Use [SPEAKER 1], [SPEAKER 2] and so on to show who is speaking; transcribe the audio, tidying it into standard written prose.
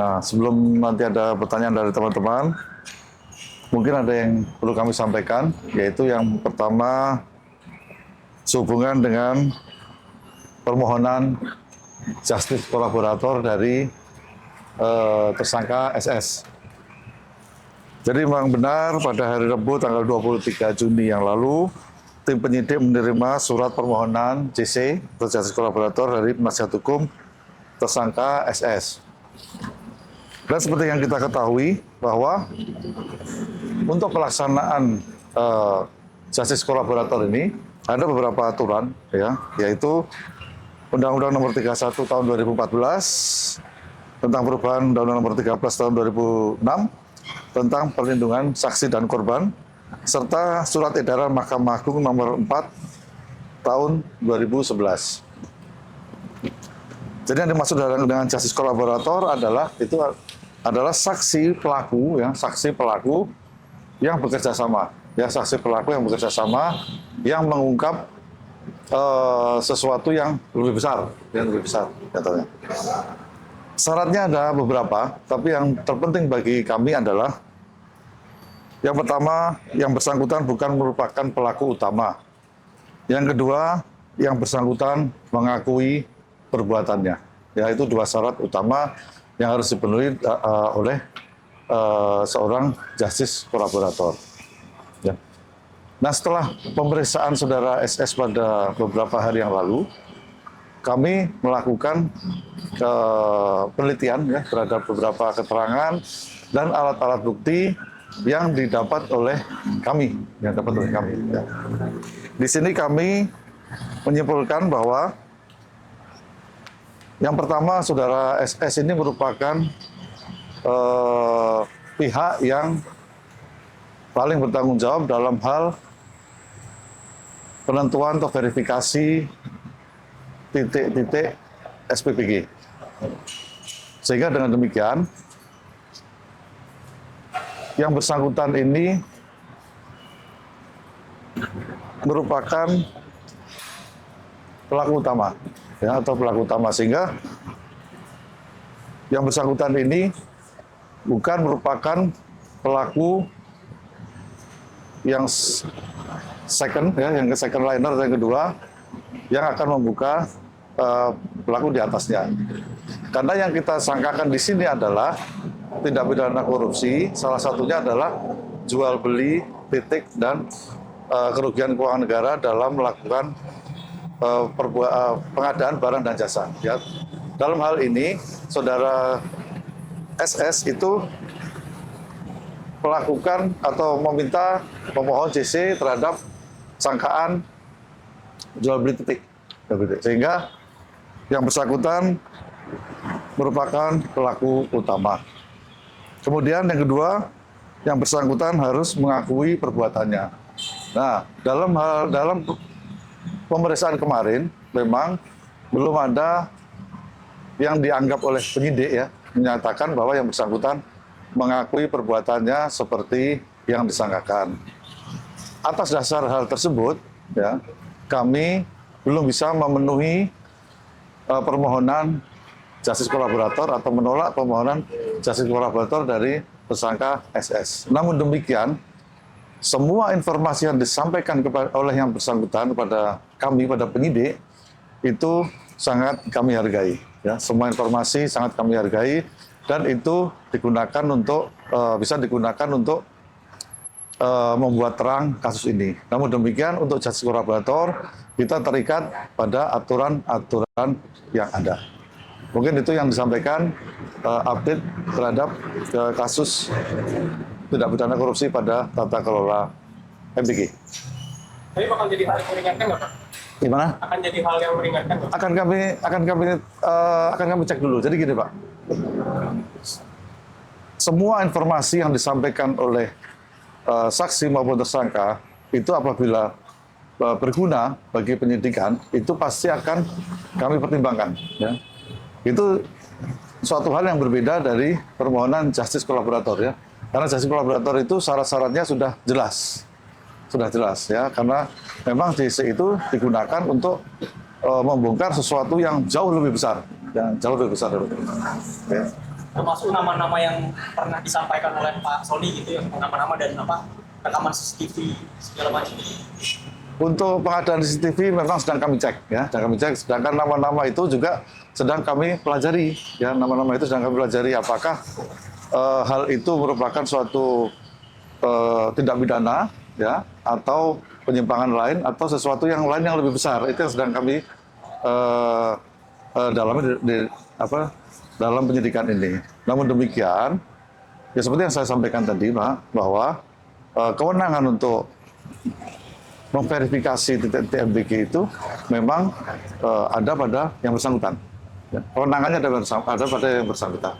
[SPEAKER 1] Nah, sebelum nanti ada pertanyaan dari teman-teman, mungkin ada yang perlu kami sampaikan, yaitu yang pertama sehubungan dengan permohonan justice kolaborator dari tersangka SS. Jadi memang benar pada hari Rabu tanggal 23 Juni yang lalu, tim penyidik menerima surat permohonan JC atau justice kolaborator dari penasihat hukum tersangka SS. Dan seperti yang kita ketahui bahwa untuk pelaksanaan justice kolaborator ini ada beberapa aturan, ya, yaitu Undang-Undang Nomor 31 Tahun 2014 tentang perubahan Undang-Undang Nomor 13 Tahun 2006 tentang perlindungan saksi dan korban, serta Surat Edaran Mahkamah Agung Nomor 4 Tahun 2011. Jadi yang dimaksud dengan justice kolaborator adalah saksi pelaku, ya, saksi pelaku yang bekerja sama, ya, saksi pelaku yang bekerja sama yang mengungkap sesuatu yang lebih besar, katanya. Syaratnya ada beberapa, tapi yang terpenting bagi kami adalah yang pertama, yang bersangkutan bukan merupakan pelaku utama. Yang kedua, yang bersangkutan mengakui perbuatannya. Ya, itu dua syarat utama yang harus dipenuhi oleh seorang justice kolaborator. Ya. Nah, setelah pemeriksaan saudara SS pada beberapa hari yang lalu, kami melakukan penelitian, ya, terhadap beberapa keterangan dan alat-alat bukti yang didapat oleh kami, Ya. Di sini kami menyimpulkan bahwa yang pertama, saudara SS ini merupakan pihak yang paling bertanggung jawab dalam hal penentuan atau verifikasi titik-titik SPPG. Sehingga dengan demikian, yang bersangkutan ini merupakan pelaku utama, ya, atau pelaku utama, sehingga yang bersangkutan ini bukan merupakan pelaku yang second, ya, yang second liner, yang kedua yang akan membuka pelaku di atasnya. Karena yang kita sangkakan di sini adalah tindak pidana korupsi, salah satunya adalah jual beli titik dan kerugian keuangan negara dalam melakukan pengadaan barang dan jasa. Ya. Dalam hal ini, saudara SS itu melakukan atau meminta pemohon JC terhadap sangkaan jual beli titik, sehingga yang bersangkutan merupakan pelaku utama. Kemudian yang kedua, yang bersangkutan harus mengakui perbuatannya. Nah, dalam pemeriksaan kemarin memang belum ada yang dianggap oleh penyidik, ya, menyatakan bahwa yang bersangkutan mengakui perbuatannya seperti yang disangkakan. Atas dasar hal tersebut, ya, kami belum bisa memenuhi permohonan justice kolaborator atau menolak permohonan justice kolaborator dari tersangka SS. Namun demikian, semua informasi yang disampaikan oleh yang bersangkutan kepada kami, pada penyidik, itu sangat kami hargai. Ya, semua informasi sangat kami hargai, dan itu digunakan untuk bisa digunakan untuk membuat terang kasus ini. Namun demikian, untuk justice kolaborator kita terikat pada aturan-aturan yang ada. Mungkin itu yang disampaikan update terhadap kasus tindak pidana korupsi pada tata kelola MBG.
[SPEAKER 2] Tapi bakal jadi hal yang meringankan nggak, Pak?
[SPEAKER 1] Gimana?
[SPEAKER 2] Akan jadi hal yang meringankan nggak?
[SPEAKER 1] Akan kami cek dulu. Jadi gini, Pak. Semua informasi yang disampaikan oleh saksi maupun tersangka itu apabila berguna bagi penyidikan, itu pasti akan kami pertimbangkan. Ya. Itu suatu hal yang berbeda dari permohonan justice kolaborator, ya. Karena justice kolaborator itu syarat-syaratnya sudah jelas, ya. Karena memang JC itu digunakan untuk membongkar sesuatu yang jauh lebih besar, dari itu. Ya.
[SPEAKER 3] termasuk nama-nama yang pernah disampaikan oleh Pak Sony gitu ya, nama-nama dan rekaman CCTV segala macam.
[SPEAKER 1] Untuk pengadaan CCTV memang sedang kami cek, ya, sedang kami cek. Sedangkan nama-nama itu juga sedang kami pelajari, ya, nama-nama itu sedang kami pelajari apakah hal itu merupakan suatu tindak pidana, ya, atau penyimpangan lain atau sesuatu yang lain yang lebih besar. Itu yang sedang kami dalami dalam penyidikan ini. Namun demikian, ya seperti yang saya sampaikan tadi, Pak, bahwa kewenangan untuk memverifikasi titik MBG itu memang ada pada yang bersangkutan. Ya, kewenangannya ada pada yang bersangkutan.